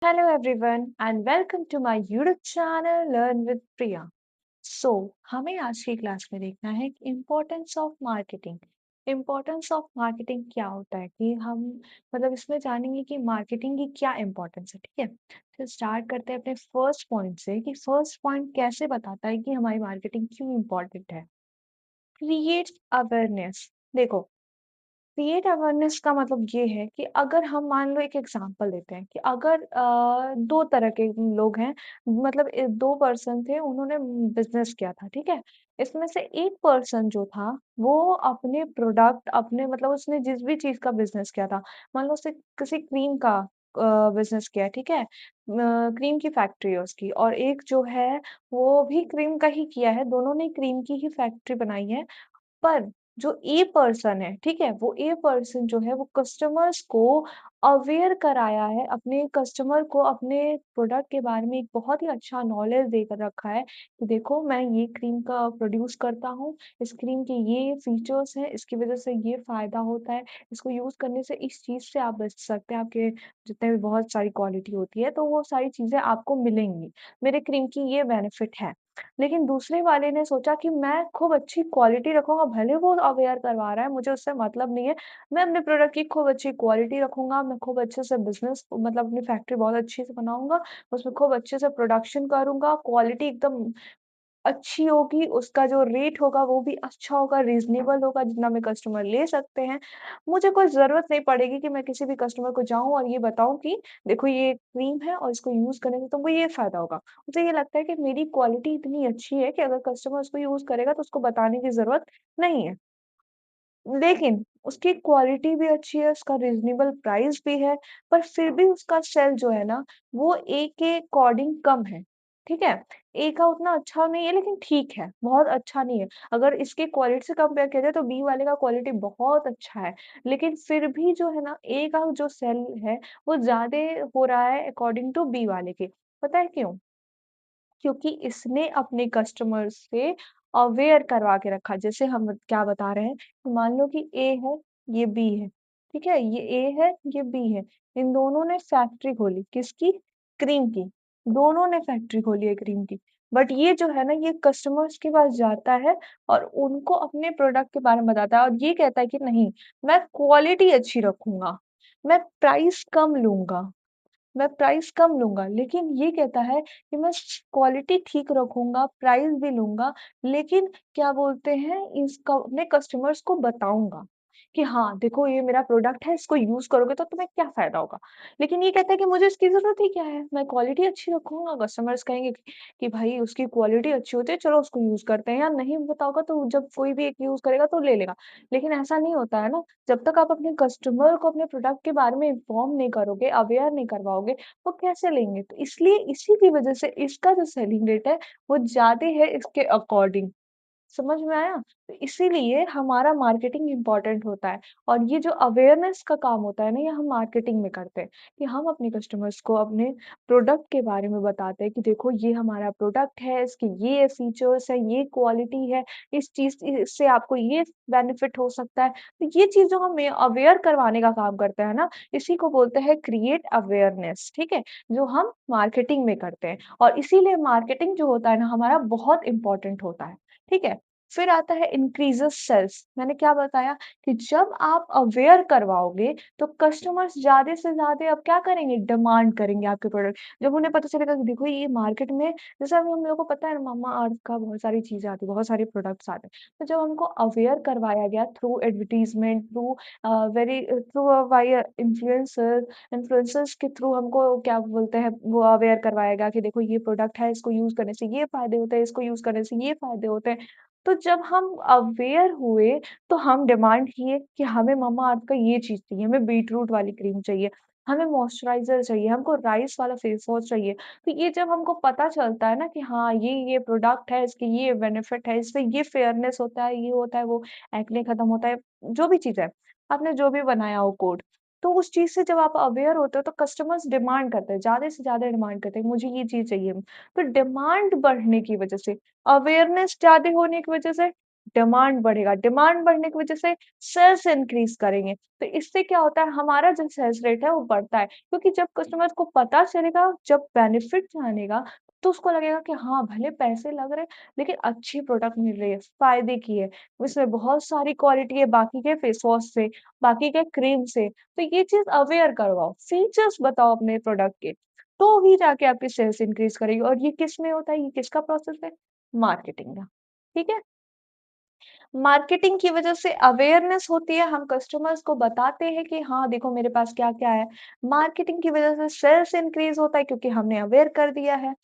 Hello everyone and welcome to my YouTube channel Learn with Priya. So हमें आज की class में देखना है कि importance of marketing. Importance of marketing क्या होता है कि हम इसमें जानेंगे कि मार्केटिंग की क्या इम्पोर्टेंस है। ठीक है, तो स्टार्ट करते हैं अपने फर्स्ट पॉइंट से कि फर्स्ट पॉइंट कैसे बताता है कि हमारी मार्केटिंग क्यों इम्पोर्टेंट है। Create awareness. देखो, क्रिएट अवेयरनेस का मतलब ये है कि अगर हम मान लो एक एग्जांपल देते हैं कि अगर दो तरह के लोग हैं, दो पर्सन थे, उन्होंने बिजनेस किया था। ठीक है, इसमें से एक पर्सन जो था वो अपने प्रोडक्ट अपने उसने जिस भी चीज का बिजनेस किया था, मान लो उसने किसी क्रीम का बिजनेस किया है। ठीक है, क्रीम की फैक्ट्री है उसकी, और एक जो है वो भी क्रीम का ही किया है, दोनों ने क्रीम की ही फैक्ट्री बनाई है। पर जो ए पर्सन है, ठीक है, वो ए पर्सन जो है वो कस्टमर्स को अवेयर कराया है, अपने कस्टमर को अपने प्रोडक्ट के बारे में एक बहुत ही अच्छा नॉलेज देकर रखा है कि देखो मैं ये क्रीम का प्रोड्यूस करता हूँ, इस क्रीम के ये फीचर्स हैं, इसकी वजह से ये फायदा होता है, इसको यूज करने से इस चीज से आप बच सकते हैं, आपके जितने भी बहुत सारी क्वालिटी होती है तो वो सारी चीजें आपको मिलेंगी, मेरे क्रीम की ये बेनिफिट है। लेकिन दूसरे वाले ने सोचा कि मैं खूब अच्छी क्वालिटी रखूँगा, भले वो अवेयर करवा रहा है, मुझे उससे मतलब नहीं है। मैं अपने प्रोडक्ट की खूब अच्छी क्वालिटी रखूँगा, मैं खूब अच्छे से बिज़नेस अपनी फैक्ट्री बहुत अच्छे से बनाऊँगा, उसमें खूब अच्छे से प्रोडक्शन करूँगा, क्वालिटी एकदम अच्छी होगी, उसका जो रेट होगा वो भी अच्छा होगा, रीज़नेबल होगा, जितना में कस्टमर ले सकते हैं। मुझे कोई ज़रूरत नहीं पड़ेगी कि मैं किसी भी कस्टमर को जाऊँ और ये बताऊँ कि देखो ये क्रीम है और इसको यूज़ करने से तुमको ये फ़ायदा होगा। मुझे ये लगता है कि मेरी क्वालिटी इतनी अच्छी है कि अगर कस्टमर उसको यूज़ करेगा तो उसको बताने की ज़रूरत नहीं है। लेकिन उसकी क्वालिटी भी अच्छी है, उसका रीज़नेबल प्राइस भी है, पर फिर भी उसका सेल जो है ना, वो ए के अकॉर्डिंग कम है, ठीक है? ए का उतना अच्छा नहीं है लेकिन ठीक है, बहुत अच्छा नहीं है। अगर इसकी क्वालिटी से कंपेयर किया जाए तो बी वाले का क्वालिटी बहुत अच्छा है, लेकिन फिर भी जो है ना, ए का जो सेल है, वो ज़्यादा हो रहा है अकॉर्डिंग टू बी वाले के। पता है क्यों? क्योंकि इसने अपने कस्टमर से अवेयर करवा के रखा। जैसे हम क्या बता रहे हैं, मान लो कि ए है, ये बी है, ठीक है? ये ए है, ये बी है। इन दोनों ने फैक्ट्री खोली, किसकी? क्रीम की। दोनों ने फैक्ट्री खोली है क्रीम की। बट ये जो है ना, ये कस्टमर्स के पास जाता है और उनको अपने प्रोडक्ट के बारे में बताता है और ये कहता है कि नहीं, मैं क्वालिटी अच्छी रखूँगा, मैं प्राइस कम लूँगा, लेकिन ये कहता है कि मैं क्वालिटी ठीक रखूँगा, प्राइस भी लूँगा, लेकिन क्या बोलते हैं, इसका अपने कस्टमर्स को बताऊँगा कि हाँ, देखो ये मेरा प्रोडक्ट है, इसको यूज़ करोगे तो तुम्हें क्या फ़ायदा होगा। लेकिन ये कहता है कि मुझे इसकी ज़रूरत ही क्या है, मैं क्वालिटी अच्छी रखूँगा, कस्टमर्स कहेंगे कि भाई उसकी क्वालिटी अच्छी होती है, चलो उसको यूज़ करते हैं, या नहीं बताओगे तो जब कोई भी एक यूज़ करेगा तो ले लेगा। लेकिन ऐसा नहीं होता है ना, जब तक आप अपने कस्टमर को अपने प्रोडक्ट के बारे में इन्फॉर्म नहीं करोगे, अवेयर नहीं करवाओगे, वो कैसे लेंगे? तो इसलिए इसी की वजह से इसका जो सेलिंग रेट है, वो ज़्यादा है इसके अकॉर्डिंग। समझ में आया? तो इसीलिए हमारा मार्केटिंग इम्पोर्टेंट होता है, और ये जो अवेयरनेस का काम होता है ना, ये हम मार्केटिंग में करते हैं कि हम अपने कस्टमर्स को अपने प्रोडक्ट के बारे में बताते हैं कि देखो ये हमारा प्रोडक्ट है, इसके ये फीचर्स हैं, ये क्वालिटी है, इस चीज़ इससे आपको ये बेनिफिट हो सकता है। तो ये चीज़ जो हमें अवेयर करवाने का काम करते हैं ना, इसी को बोलते हैं क्रिएट अवेयरनेस, ठीक है? जो हम मार्केटिंग में करते हैं, और इसीलिए मार्केटिंग जो होता है ना हमारा, बहुत इम्पोर्टेंट होता है। ठीक है? फिर आता है इंक्रीजेस सेल्स। मैंने क्या बताया कि जब आप अवेयर करवाओगे तो कस्टमर्स ज़्यादा से ज़्यादा अब क्या करेंगे? डिमांड करेंगे आपके प्रोडक्ट। जब उन्हें पता चलेगा कि देखो ये मार्केट में, जैसे अभी हम लोगों को पता है ना, मामा अर्थ का बहुत सारी चीज़ें आती हैं, बहुत सारे प्रोडक्ट्स आते हैं। तो जब हमको अवेयर करवाया गया through advertisement, through through via influencers के थ्रू हमको क्या बोलते हैं, वो अवेयर करवाया गया कि देखो ये प्रोडक्ट है, इसको यूज़ करने से ये फ़ायदे होते हैं, इसको यूज़ करने से ये फ़ायदे होते हैं। तो जब हम अवेयर हुए, तो हम डिमांड किए कि हमें मम्मा अर्थ का ये चीज़ चाहिए, हमें बीटरूट वाली क्रीम चाहिए, हमें मॉइस्चराइज़र चाहिए, हमको राइस वाला फेस वॉश चाहिए। तो ये जब हमको पता चलता है ना कि हाँ, ये प्रोडक्ट है, इसके ये बेनिफिट है, इससे ये फेयरनेस होता है, ये होता है, वो एक्ने खत्म होता है, जो भी चीज़ है, आपने जो भी बनाया हो कोड, तो उस चीज़ से जब आप अवेयर होते हो तो कस्टमर्स डिमांड करते हैं, ज़्यादा से ज़्यादा डिमांड करते हैं, मुझे ये चीज़ चाहिए। तो डिमांड बढ़ने की वजह से, अवेयरनेस ज़्यादा होने की वजह से डिमांड बढ़ेगा, डिमांड बढ़ने की वजह से सेल्स इंक्रीज़ करेंगे। तो इससे क्या होता है हमारा जो सेल्स रेट है वो बढ़ता है क्योंकि जब कस्टमर्स को पता चलेगा, जब बेनिफिट जानेगा तो उसको लगेगा कि हाँ, भले पैसे लग रहे हैं लेकिन अच्छी प्रोडक्ट मिल रही है, फ़ायदे की है। इसमें बहुत सारी क्वालिटी है बाकी के फेस वॉश से, बाकी के क्रीम से। तो ये चीज़ अवेयर करवाओ, फीचर्स बताओ अपने प्रोडक्ट के, तो ही जाके आपकी सेल्स इंक्रीज़ करेगी और ये किस में होता है, ये किसका प्रोसेस है? मार्केटिंग का। ठीक है? मार्केटिंग की वजह से अवेयरनेस होती है, हम कस्टमर्स को बताते हैं कि हाँ, देखो मेरे पास क्या-क्या है। मार्केटिंग की वजह से सेल्स इंक्रीज़ होता है क्योंकि हमने अवेयर कर दिया है।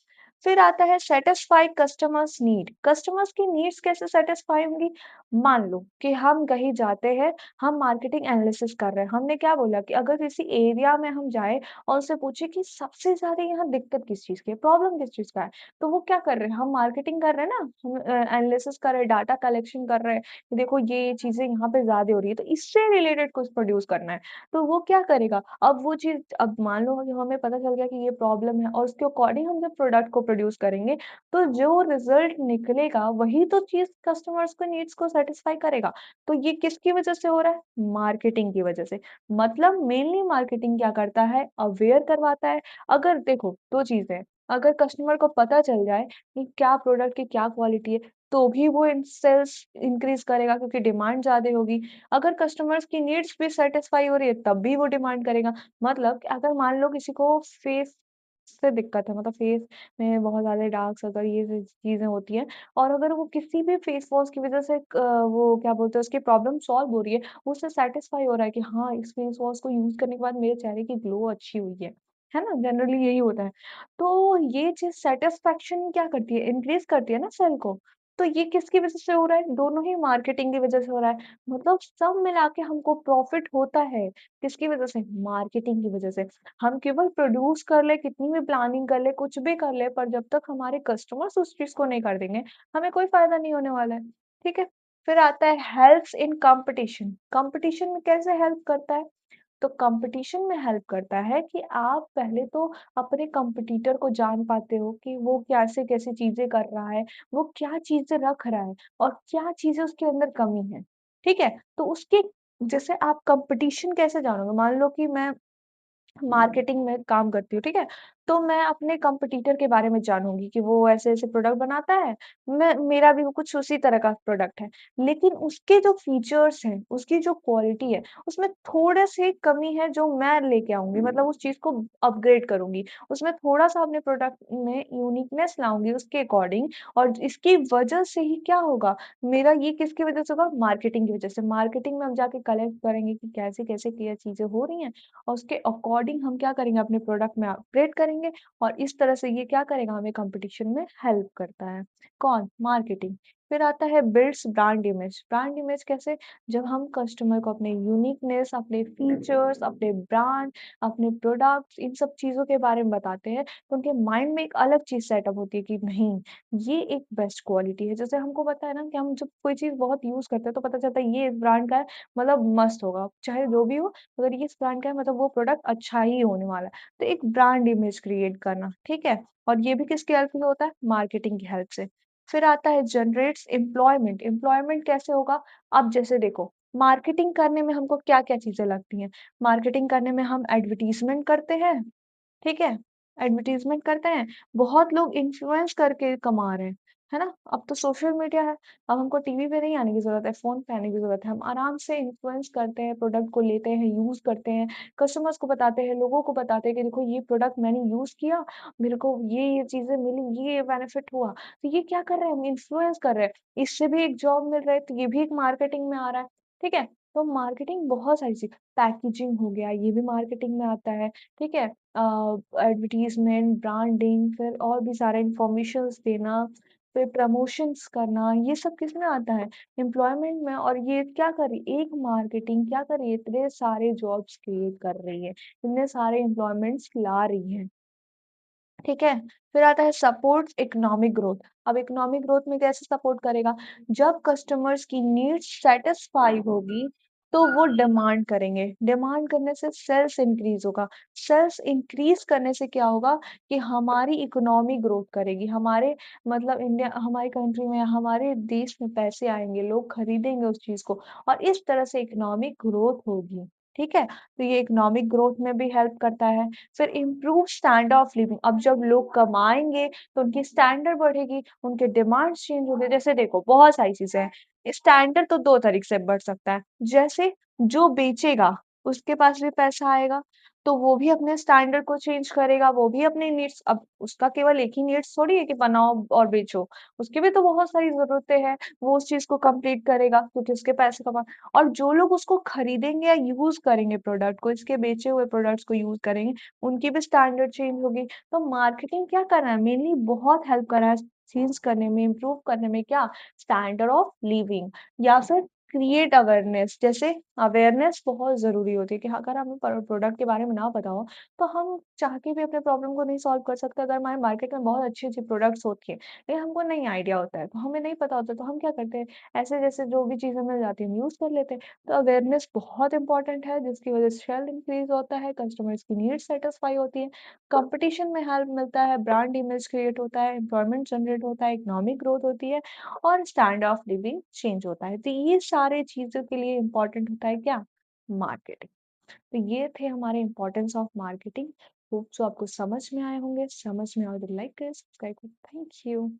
फिर आता है सैटिस्फाई कस्टमर्स नीड। कस्टमर्स की नीड्स कैसे सैटिस्फाई होंगी? मान लो कि हम कहीं जाते हैं, हम मार्केटिंग एनालिसिस कर रहे हैं। हमने क्या बोला कि अगर किसी एरिया में हम जाएँ और उससे पूछे कि सबसे ज़्यादा यहाँ दिक्कत किस चीज़ की है, प्रॉब्लम किस चीज़ का है? तो वो क्या कर रहे हैं, हम मार्केटिंग कर रहे हैं ना, हम एनालिसिस कर रहे हैं, डाटा कलेक्शन कर रहे हैं, कि देखो ये चीज़ें यहाँ पे ज़्यादा हो रही है, तो इससे रिलेटेड कुछ प्रोड्यूस करना है। तो वो क्या करेगा, अब वो चीज़ अब मान लो कि हमें पता चल गया कि ये प्रॉब्लम है और उसके अकॉर्डिंग हम जब प्रोडक्ट को प्रोड्यूस करेंगे, तो जो रिज़ल्ट निकलेगा वही तो चीज़ कस्टमर्स को नीड्स को सैटिस्फाई करेगा। तो ये किसकी वजह से हो रहा है? मार्केटिंग की वजह से। मतलब मेनली मार्केटिंग क्या करता है, अवेयर करवाता है। अगर देखो 2 चीज़ें हैं, अगर कस्टमर को पता चल जाए कि क्या प्रोडक्ट की क्या क्वालिटी है, तो भी वो इन सेल्स इंक्रीज़ करेगा क्योंकि डिमांड ज़्यादा होगी। अगर कस्टमर्स की नीड्स भी सैटिस्फाई हो रही है, तब भी वो डिमांड करेगा। मतलब कि अगर मान लो किसी को फेस से दिक्कत है, मतलब फेस में बहुत ज़्यादा डार्क सर्कल ये चीज़ें होती हैं और अगर वो किसी भी फेस वॉश की वज़ह से वो क्या बोलते हैं उसकी प्रॉब्लम सॉल्व हो रही है, वो उससे सैटिस्फाई हो रहा है कि हाँ, इस फेस वॉश को यूज़ करने के बाद मेरे चेहरे की ग्लो अच्छी हुई है। है ना? जनरली यही होता है। तो ये चीज़ सैटिस्फैक्शन क्या करती है, इंक्रीज़ करती है ना सेल को। तो ये किसकी वज़ह से हो रहा है? दोनों ही मार्केटिंग की वज़ह से हो रहा है। मतलब सब मिला के हमको प्रॉफ़िट होता है। किसकी वज़ह से? मार्केटिंग की वज़ह से। हम केवल प्रोड्यूस कर लें, कितनी भी प्लानिंग कर लें, कुछ भी कर लें, पर जब तक हमारे कस्टमर्स उस चीज़ को नहीं कर देंगे, हमें कोई फ़ायदा नहीं होने वाला है। ठीक है? फिर आता है हेल्प्स इन कॉम्पिटिशन। कॉम्पिटिशन में कैसे हेल्प करता है? तो कंपटीशन में हेल्प करता है कि आप पहले तो अपने कॉम्पिटिटर को जान पाते हो कि वो कैसे-कैसे चीज़ें कर रहा है, वो क्या चीज़ें रख रहा है और क्या चीज़ें उसके अंदर कमी है। ठीक है? तो उसके जैसे आप कॉम्पिटिशन कैसे जानोगे? मान लो कि मैं मार्केटिंग में काम करती हूँ, ठीक है? तो मैं अपने कॉम्पिटिटर के बारे में जानूँगी कि वो ऐसे-ऐसे प्रोडक्ट बनाता है, मैं मेरा भी वो कुछ उसी तरह का प्रोडक्ट है। लेकिन उसके जो फीचर्स हैं, उसकी जो क्वालिटी है, उसमें थोड़े-से कमी है जो मैं लेके आऊँगी, मतलब उस चीज़ को अपग्रेड करूँगी। उसमें थोड़ा-सा अपने प्रोडक्ट में यूनिकनेस लाऊँगी उसके अकॉर्डिंग और इसकी वजह से ही क्या होगा, मेरा ये किसकी वजह से होगा? मार्केटिंग की वजह से। मार्केटिंग में हम जाके कलेक्ट करेंगे कि कैसे-कैसे क्या चीज़ें हो रही हैं और उसके अकॉर्डिंग हम क्या करेंगे अपने प्रोडक्ट में अपग्रेड करेंगे और इस तरह से ये क्या करेगा हमें कंपटीशन में हेल्प करता है। कौन? मार्केटिंग। फिर आता है builds brand image. Brand image कैसे? जब हम कस्टमर को अपने यूनिकनेस, अपने फीचर्स, अपने ब्रांड, अपने प्रोडक्ट्स इन सब चीज़ों के बारे में बताते हैं, तो उनके माइंड में एक अलग चीज़ सेटअप होती है कि नहीं, ये एक बेस्ट क्वालिटी है। जैसे हमको पता है ना कि हम जब कोई चीज़ बहुत यूज़ करते हैं तो पता चलता है ये इस ब्रांड का है, मतलब मस्त होगा, चाहे जो भी हो अगर ये इस ब्रांड का है मतलब वो प्रोडक्ट अच्छा ही होने वाला है। तो एक ब्रांड इमेज क्रिएट करना, ठीक है? और ये भी किसकी हेल्प से होता है? मार्केटिंग की हेल्प से। फिर आता है जनरेट्स एम्प्लॉयमेंट। एम्प्लॉयमेंट कैसे होगा? अब जैसे देखो, मार्केटिंग करने में हमको क्या-क्या चीज़ें लगती हैं? मार्केटिंग करने में हम एडवर्टाइज़मेंट करते हैं, ठीक है? एडवर्टाइज़मेंट करते हैं, बहुत लोग इन्फ्लुएंस करके कमा रहे हैं, है ना? अब तो सोशल मीडिया है, अब हमको टीवी पे नहीं आने की ज़रूरत है, फ़ोन पे आने की ज़रूरत है। हम आराम से इन्फ्लुएंस करते हैं, प्रोडक्ट को लेते हैं, यूज़ करते हैं, कस्टमर्स को बताते हैं, लोगों को बताते हैं कि देखो ये प्रोडक्ट मैंने यूज़ किया, मेरे को ये चीज़ें मिली, ये बेनिफिट हुआ। तो ये क्या कर रहे हैं हम इन्फ्लुएंस कर रहे हैं, इससे भी एक जॉब मिल रहा है, तो ये भी एक मार्केटिंग में आ रहा है, ठीक है? तो मार्केटिंग बहुत सारी चीज़ पैकेजिंग हो गया, ये भी मार्केटिंग में आता है, ठीक है? एडवर्टाइज़मेंट, ब्रांडिंग फिर और भी सारे इन्फॉर्मेशंस देना, फिर प्रमोशंस करना, ये सब किसमें आता है? एम्प्लॉयमेंट में और ये क्या कर रही है? एक मार्केटिंग क्या कर रही है? इतने सारे जॉब्स क्रिएट कर रही है, इतने सारे एम्प्लॉयमेंट्स ला रही है। ठीक है? फिर आता है सपोर्ट्स इकोनॉमिक ग्रोथ। अब इकोनॉमिक ग्रोथ में कैसे सपोर्ट करेगा? जब कस्टमर्स की नीड्स सैटिस्फाई होगी, तो वो डिमांड करेंगे। डिमांड करने से सेल्स इंक्रीज़ होगा। सेल्स इंक्रीज़ करने से क्या होगा कि हमारी इकोनॉमी ग्रोथ करेगी। हमारे मतलब इंडिया हमारी कंट्री में, हमारे देश में पैसे आएँगे, लोग खरीदेंगे उस चीज़ को और इस तरह से इकोनॉमिक ग्रोथ होगी। ठीक है? तो ये इकोनॉमिक ग्रोथ में भी हेल्प करता है। फिर इम्प्रूव स्टैंडर्ड ऑफ लिविंग। अब जब लोग कमाएँगे तो उनकी स्टैंडर्ड बढ़ेगी, उनके डिमांड्स चेंज होंगे। जैसे देखो बहुत सारी चीज़ें हैं। स्टैंडर्ड तो 2 तरीके से बढ़ सकता है। जैसे जो बेचेगा, उसके पास भी पैसा आएगा, तो वो भी अपने स्टैंडर्ड को चेंज करेगा, वो भी अपने नीड्स अब उसका केवल एक ही नीड्स थोड़ी है कि बनाओ और बेचो, उसकी भी तो बहुत सारी ज़रूरतें हैं, वो उस चीज़ को कंप्लीट करेगा क्योंकि उसके पैसे कमा और जो लोग उसको खरीदेंगे या यूज़ करेंगे प्रोडक्ट को, इसके बेचे हुए प्रोडक्ट्स को यूज़ करेंगे, उनकी भी स्टैंडर्ड चेंज होगी। तो मार्केटिंग क्या कर रहा है? मेनली बहुत हेल्प कर रहा है चेंज करने में, इम्प्रूव करने में क्या? स्टैंडर्ड ऑफ लिविंग या फिर क्रिएट अवेयरनेस जैसे अवेयरनेस बहुत ज़रूरी होती है कि अगर हमें प्रोडक्ट के बारे में ना पता हो, तो हम चाह के भी अपने प्रॉब्लम को नहीं सॉल्व कर सकते। अगर हमारे मार्केट में बहुत अच्छी-अच्छी प्रोडक्ट्स होती हैं, लेकिन हमको नहीं आइडिया होता है, तो हमें नहीं पता होता, तो हम क्या करते हैं, ऐसे जैसे जो भी चीज़ें मिल जाती हैं, हम यूज़ कर लेते हैं। तो अवेयरनेस बहुत इंपॉर्टेंट है, जिसकी वजह से सेल इंक्रीज़ होता है, कस्टमर्स की नीड्स सैटिस्फाई होती है, कॉम्पिटिशन में हेल्प मिलता है, ब्रांड इमेज क्रिएट होता है, एम्प्लॉयमेंट जनरेट होता है, इकोनॉमिक ग्रोथ होती है और स्टैंडर्ड ऑफ लिविंग चेंज होता है। तो ये सारे चीज़ों के लिए इम्पोर्टेंट होता है क्या? मार्केटिंग। तो ये थे हमारे importance of marketing. Hope so आपको समझ में आए होंगे। समझ में आए तो लाइक करें, सब्सक्राइब करें। Thank you.